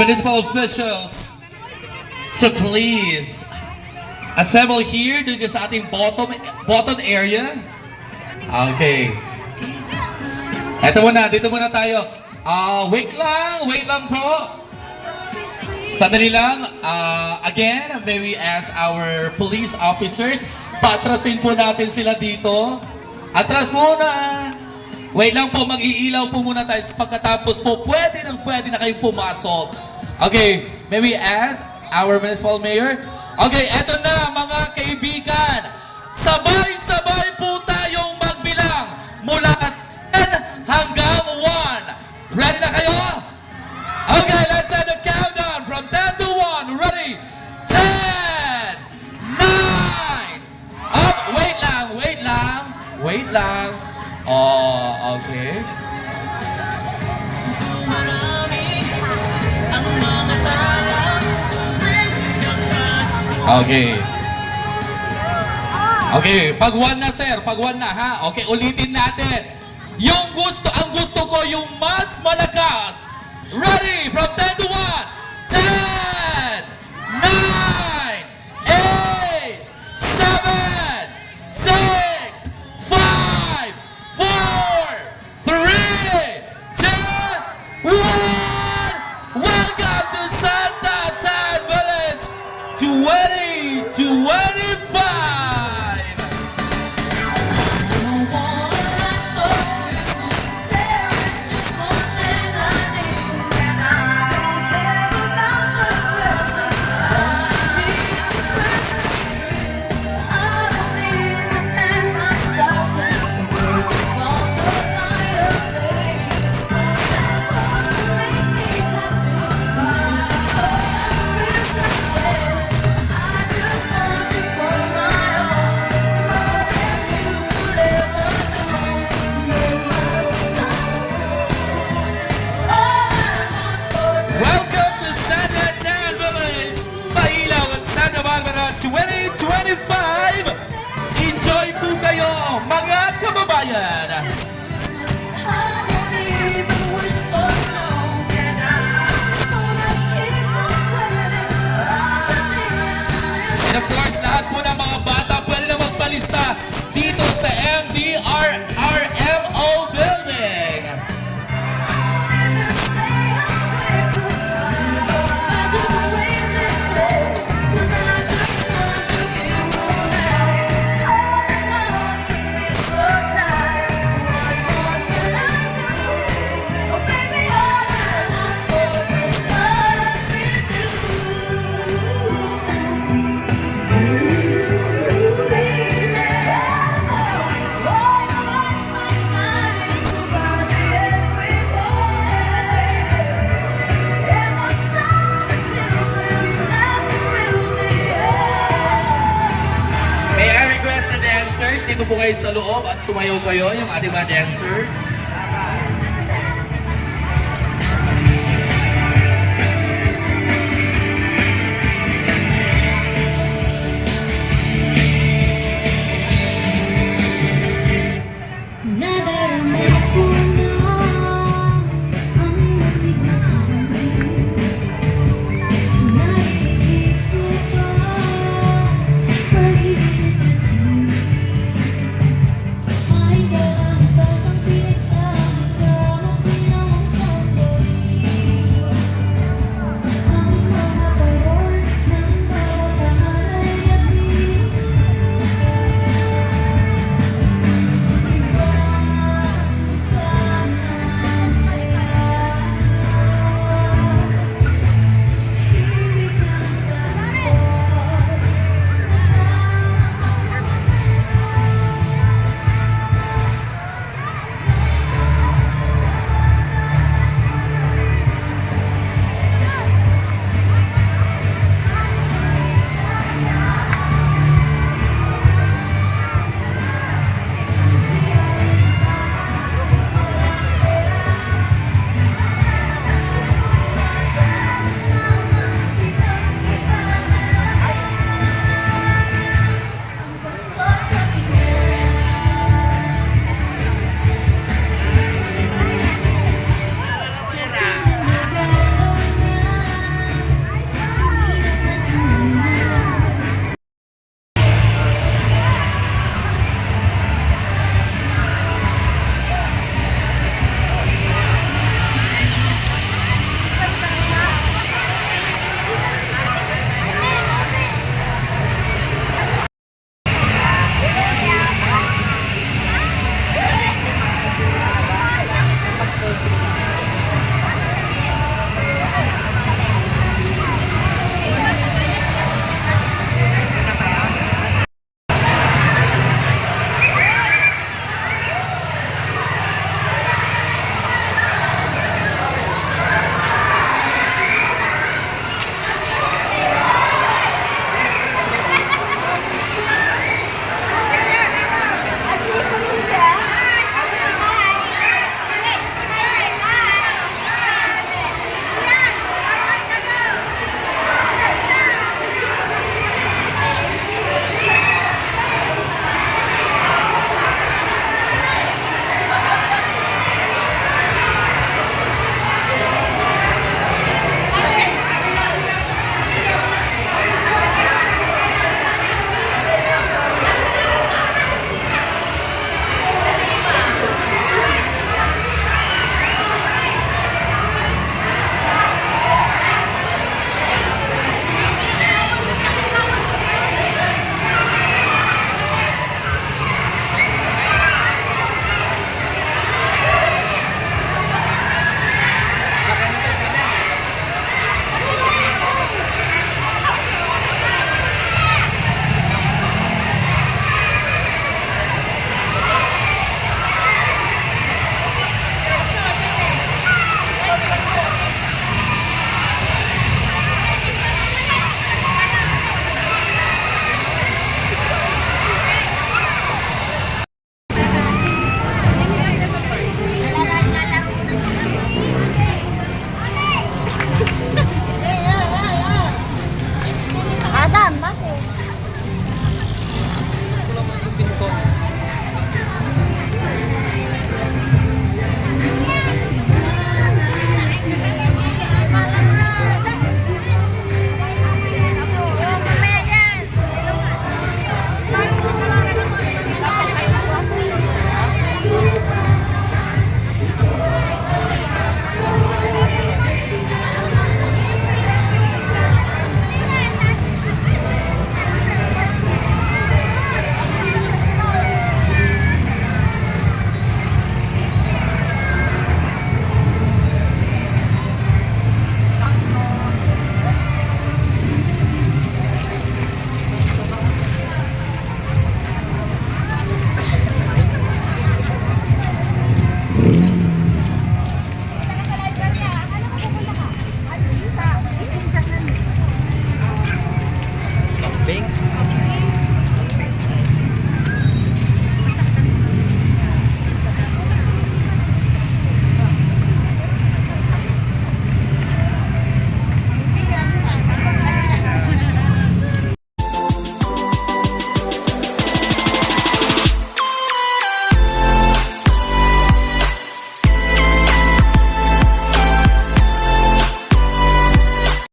municipal officials to please assemble here dun sa ating bottom area. Okay. Dito muna tayo. Wait lang po. Sandali lang. Again, may we ask our police officers, patrasin po natin sila dito. Atras muna. Wait lang po, mag-iilaw po muna tayo. Pagkatapos po, pwede na kayong pumasok. Okay, may we ask our municipal mayor? Okay, eto na mga kaibigan. Sabay-sabay po tayong magbilang mula 10 hanggang 1. Ready na kayo? Okay, let's have the countdown from 10 to 1. Ready? 10, 9, up, wait lang. Oh, okay. Okay, pag 1 na sir, pag 1 na ha. Okay, ulitin natin. Ang gusto ko yung mas malakas. Ready? From 10 to 1. 10, 9, 8, 7, 6, 5, 4, 3, 2, 1. Welcome to Santa Tan Village 2025. Welcome to Santa Tan Village, Pailaw at Santa Barbara 2025. Enjoy po kayo, mga kababayan. And of course, lahat po ng mga bata pwede na magpalista dito sa MDRRMO building. May I request the dancers, dito po kayo sa loob at sumayaw kayo, yung ating mga dancers.